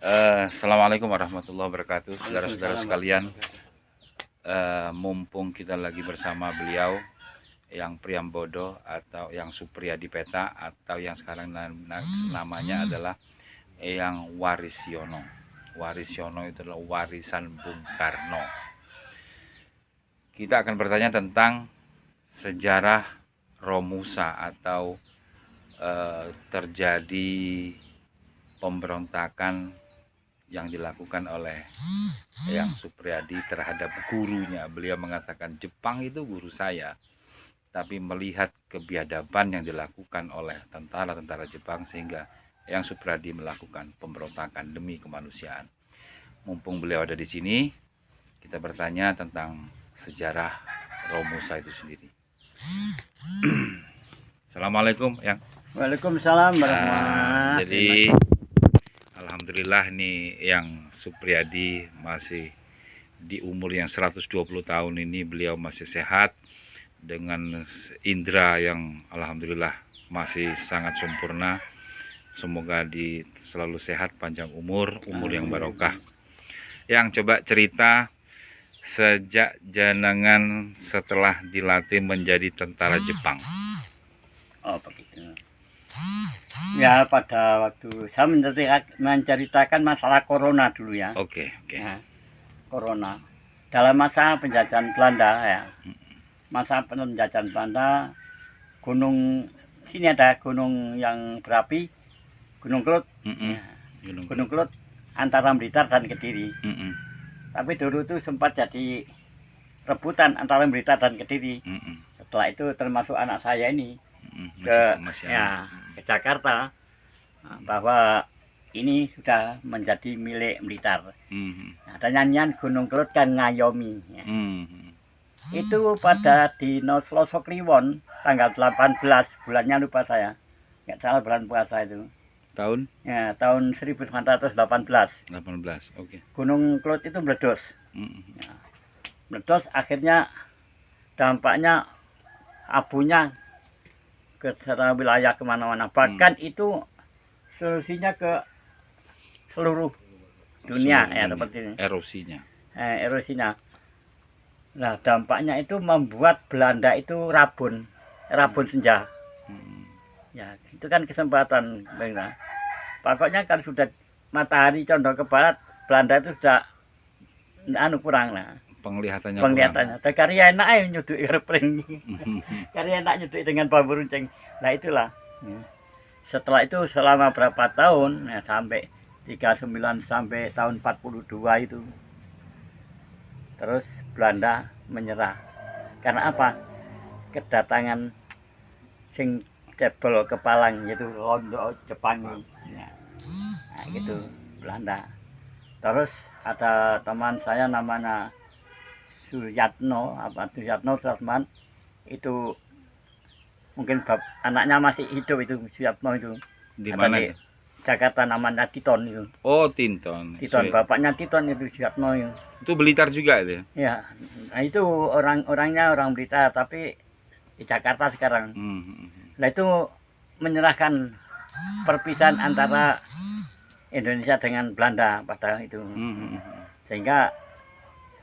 Assalamualaikum warahmatullahi wabarakatuh, saudara-saudara Waalaikumsalam sekalian. warahmatullahi wabarakatuh. Mumpung kita lagi bersama beliau yang Priambodo atau yang Supriyadi Peta atau yang sekarang namanya adalah yang Warisyono. Warisyono itu adalah warisan Bung Karno. Kita akan bertanya tentang sejarah Romusa atau terjadi pemberontakan yang dilakukan oleh Yang Supriyadi terhadap gurunya. Beliau mengatakan Jepang itu guru saya, tapi melihat kebiadaban yang dilakukan oleh tentara-tentara Jepang sehingga Yang Supriyadi melakukan pemberontakan demi kemanusiaan. Mumpung beliau ada di sini, kita bertanya tentang sejarah Romusa itu sendiri. Assalamualaikum, Yang. Waalaikumsalam warahmatullahi Jadi alhamdulillah nih Yang Supriyadi masih di umur yang 120 tahun ini beliau masih sehat dengan indera yang alhamdulillah masih sangat sempurna. Semoga selalu sehat, panjang umur yang barokah. Yang coba cerita sejak jenengan setelah dilatih menjadi tentara Jepang. Oh begitu. Ya, pada waktu saya menceritakan masalah corona dulu ya. Oke. Nah, corona dalam masa penjajahan Belanda ya. Masa penjajahan Belanda, gunung sini ada gunung yang berapi, Gunung Kelut. Ya, Gunung Kelut antara Blitar dan Kediri. Tapi dulu itu sempat jadi rebutan antara Blitar dan Kediri. Setelah itu termasuk anak saya ini ke Jakarta, bahwa ini sudah menjadi milik Blitar. Ada nyanyian Gunung Kelut kan ngayomi ya. Itu pada di Selasa Kliwon tanggal 18, bulannya lupa saya, nggak salah bulan puasa itu tahun 1918. Oke. Gunung Kelut itu meledos. Ya, meledos, akhirnya dampaknya abunya ke seluruh wilayah kemana-mana, bahkan itu solusinya ke seluruh dunia ya, seperti ini. Erosinya. Nah, dampaknya itu membuat Belanda itu rabun senja. Ya, itu kan kesempatan. Pokoknya kalau sudah matahari condong ke barat, Belanda itu sudah kurang lah. Penglihatannya. Karya enak aja nyuduk airplane. Karya enak nyuduk dengan bambu runcing. Nah itulah. Setelah itu selama berapa tahun, ya, sampai 39 sampai tahun 42 itu. Terus Belanda menyerah. Karena apa? Kedatangan sing cebol kepalang, yaitu Londo Jepang. Ya. Nah gitu Belanda. Terus ada teman saya namanya Suyatno Suratman, itu mungkin anaknya masih hidup, itu Suyatno itu. Di mana? Di Jakarta, namanya Titon itu. Oh, Titon, bapaknya Titon itu Suyatno itu. Itu Blitar juga itu? Ya, nah itu orangnya orang Blitar, tapi di Jakarta sekarang. Nah itu menyerahkan perpisahan antara Indonesia dengan Belanda pada itu. Sehingga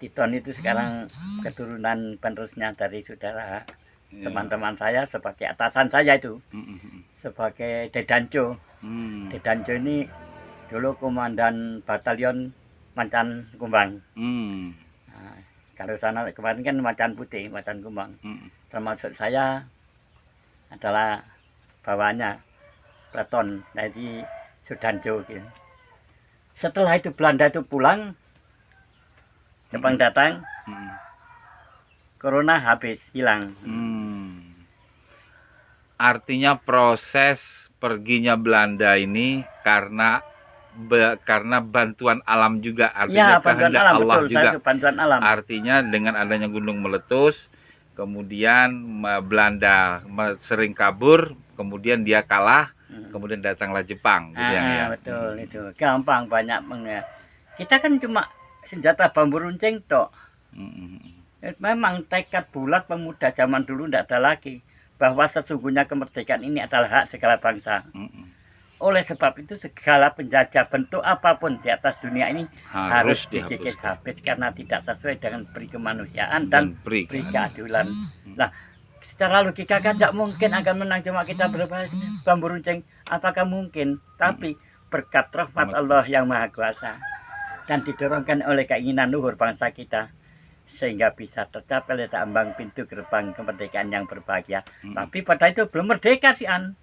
Titon itu sekarang keturunan penerusnya dari saudara teman-teman saya, sebagai atasan saya itu, sebagai Dedanco. Dedanco ini dulu komandan batalion Macan Kumbang. Nah, kalau sana kemarin kan Macan Putih, Macan Kumbang. Termasuk saya adalah bawaannya Platon dari Sudanjo gitu. Setelah itu Belanda itu pulang, Jepang datang, corona habis, hilang. Artinya proses perginya Belanda ini karena bantuan alam juga, artinya ya, kehendak Allah betul, juga. Bantuan alam. Artinya dengan adanya gunung meletus, kemudian Belanda sering kabur, kemudian dia kalah, kemudian datanglah Jepang. Gitu ya. Betul, itu gampang, banyak. Kita kan cuma senjata bambu runcing tok. Memang tekad bulat pemuda zaman dulu tidak ada lagi, bahwa sesungguhnya kemerdekaan ini adalah hak segala bangsa. oleh sebab itu segala penjajah bentuk apapun di atas dunia ini harus dihapuskan. dikikis habis karena tidak sesuai dengan peri kemanusiaan dan peri peri keadilan. Nah, secara logika kan tidak mungkin akan menang cuma kita berapa bambu runcing. Apakah mungkin? Tapi berkat rahmat Allah yang Maha Kuasa dan didorongkan oleh keinginan luhur bangsa kita sehingga bisa tercapai letak ambang pintu gerbang kemerdekaan yang berbahagia. Tapi pada itu belum merdeka sih An.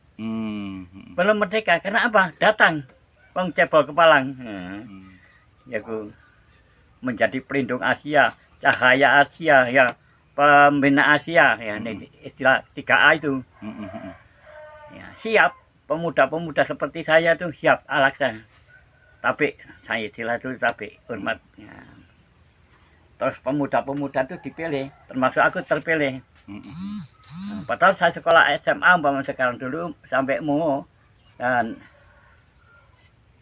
Belum merdeka karena apa? Datang wong cebol kepalang. Yaitu menjadi pelindung Asia, cahaya Asia, ya pembina Asia, ya ini istilah 3A itu. Ya, siap pemuda-pemuda seperti saya tuh siap Al-Aqsa. Tapi saya istilah itu tapi hormat. Ya. Terus pemuda-pemuda itu dipilih, termasuk aku terpilih. Padahal saya sekolah SMA umpama sekarang dulu sampai MUO dan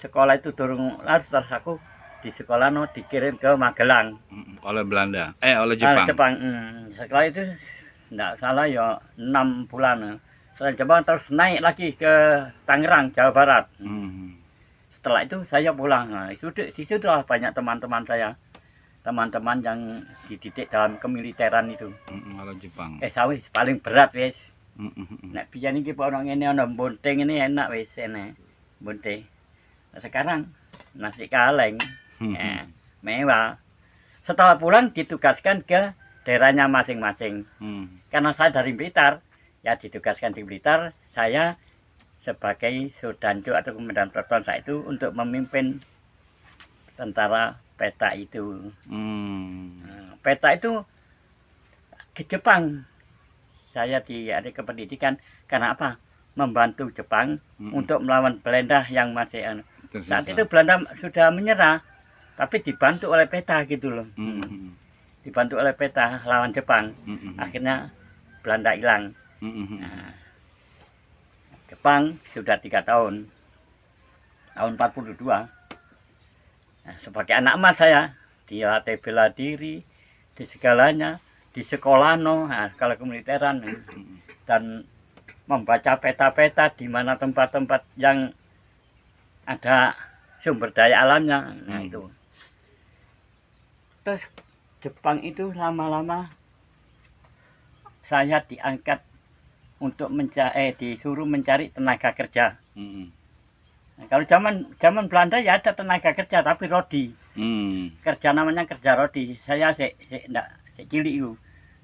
sekolah itu turun lalu terus aku di sekolah dikirim ke Magelang oleh Belanda oleh Jepang. Sekolah itu enggak salah ya 6 bulan. Setelah Jepang terus naik lagi ke Tangerang, Jawa Barat. Setelah itu saya pulang. Nah, itu di situ banyak teman-teman saya. Teman-teman yang dididik dalam kemiliteran itu. Kalau Jepang. Sawis paling berat wis. Nek biyen iki ono ngene ono bonteng ini enak wis ene. Bonteng. Nah, sekarang nasi kaleng. Mewah. Setelah pulang ditugaskan ke daerahnya masing-masing. Karena saya dari Blitar, ya ditugaskan di Blitar, saya sebagai Sudanjo atau komandan peleton saya itu untuk memimpin tentara peta itu. Peta itu ke Jepang. Saya ada kependidikan karena apa? Membantu Jepang untuk melawan Belanda yang masih saat itu Belanda sudah menyerah, tapi dibantu oleh peta gitu loh. Dibantu oleh peta lawan Jepang. Akhirnya Belanda hilang. Nah, Jepang sudah 3 tahun. Tahun 42. Nah, sebagai anak emas saya dilatih bela diri di segalanya di sekolah kalau kemiliteran dan membaca peta-peta di mana tempat-tempat yang ada sumber daya alamnya. Nah itu terus Jepang itu lama-lama saya diangkat untuk disuruh mencari tenaga kerja. Nah, kalau zaman Belanda ya ada tenaga kerja tapi rodi. Kerja namanya kerja rodi. Saya cilik itu.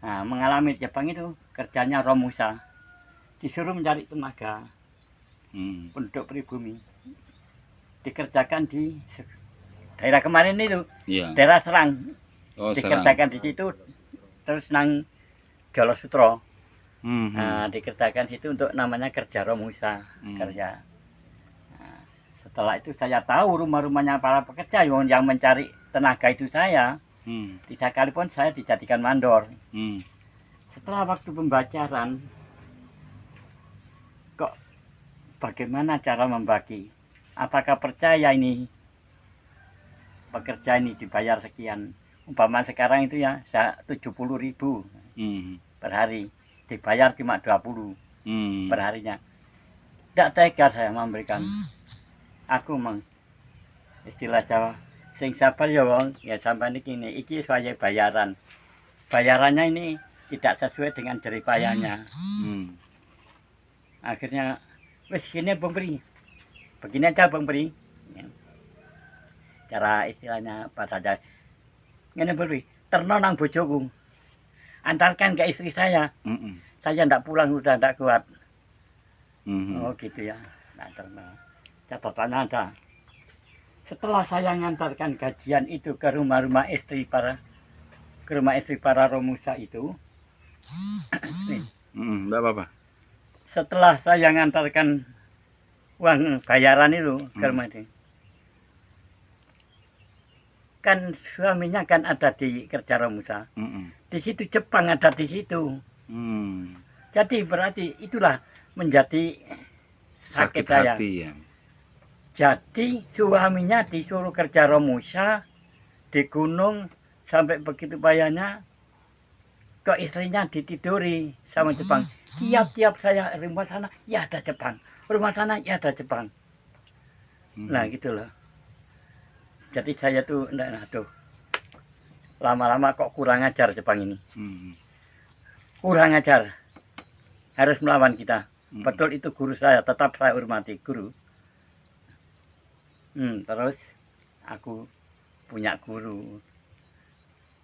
Nah, mengalami Jepang itu kerjanya Romusa. Disuruh mencari tenaga. Penduduk pribumi. Dikerjakan di daerah kemarin itu. Daerah Serang. Dikerjakan di situ terus nang Jolosutro. Nah, dikerjakan situ untuk namanya kerja Romusa. Kerja. Setelah itu saya tahu rumah-rumahnya para pekerja yang mencari tenaga itu saya. Di sekalipun saya dijadikan mandor. Setelah waktu pembelajaran, kok bagaimana cara membagi? Apakah percaya ini pekerja ini dibayar sekian? Umpama sekarang itu ya 70.000 per hari, dibayar cuma 20 per harinya. Tidak tega saya memberikan. Aku istilah Jawa sing sabar ya wong ya sampai ini iki saya bayaran. Bayarannya ini tidak sesuai dengan jerih payahnya. Akhirnya wis gini Bang Pri. Begini aja Bang Pri. Cara istilahnya apa saja. Ngene Bang Pri, terno nang bojoku. Antarkan ke istri saya. Saya ndak pulang udah ndak kuat. Oh gitu ya. Nah, terno. Catatannya ada. Setelah saya ngantarkan gajian itu ke rumah-rumah istri para Romusa itu, enggak apa-apa. Setelah saya ngantarkan uang bayaran itu ke rumah itu, kan suaminya kan ada di kerja Romusa, di situ Jepang ada di situ, jadi berarti itulah menjadi sakit saya. Hati, ya. Jadi suaminya disuruh kerja Romusa di gunung sampai begitu payahnya, kok istrinya ditiduri sama Jepang. Tiap-tiap saya rumah sana ya ada Jepang, rumah sana ya ada Jepang. Nah gitu loh. Jadi saya tuh aduh, lama-lama kok kurang ajar Jepang ini. Kurang ajar. Harus melawan kita. Betul itu guru saya, tetap saya hormati guru. Terus aku punya guru.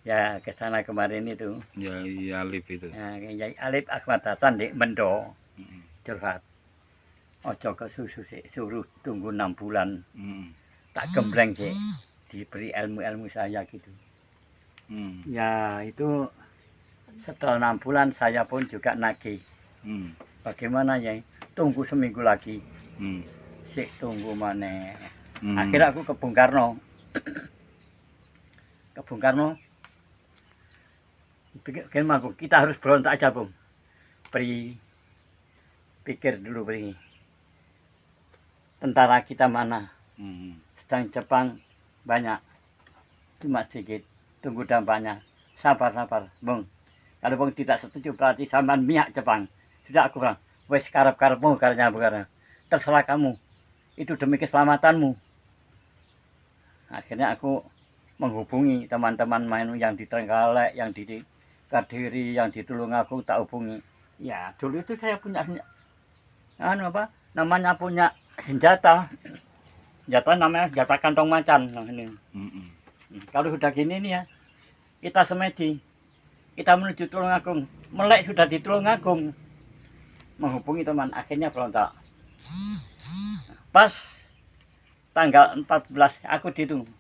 Ya ke sana kemarin itu. Ya, Alif itu. Ya, Yai Alif Ahmad Hasan di Mendo. Curhat. Ojo ke susu sih, suruh tunggu 6 bulan. Tak gembleng sih. Diberi ilmu-ilmu saya gitu. Ya itu setelah 6 bulan saya pun juga nagih. Bagaimana ya? Tunggu seminggu lagi. Sik tunggu mana? Akhirnya aku ke Bung Karno. Ke Bung Karno. Kita harus berontak aja, Bung. Pikir dulu, Bri. Tentara kita mana? Sedang Jepang banyak. Cuma sedikit. Tunggu dampaknya. Sabar, Bung. Kalau Bung tidak setuju berarti sampean mihak Jepang. Sudah aku bilang, wes karep-karepmu karena terserah kamu. Itu demi keselamatanmu. Akhirnya aku menghubungi teman-teman main yang di Trenggalek, yang di Kediri, yang di Tulungagung, tak hubungi. Ya, dulu itu saya punya namanya punya senjata. Senjata namanya senjata kantong macan. Nah, ini. Kalau sudah gini nih ya, kita semedi. Kita menuju Tulungagung. Melek sudah di Tulungagung. Menghubungi teman, akhirnya berontak. Pas tanggal 14 aku ditunggu.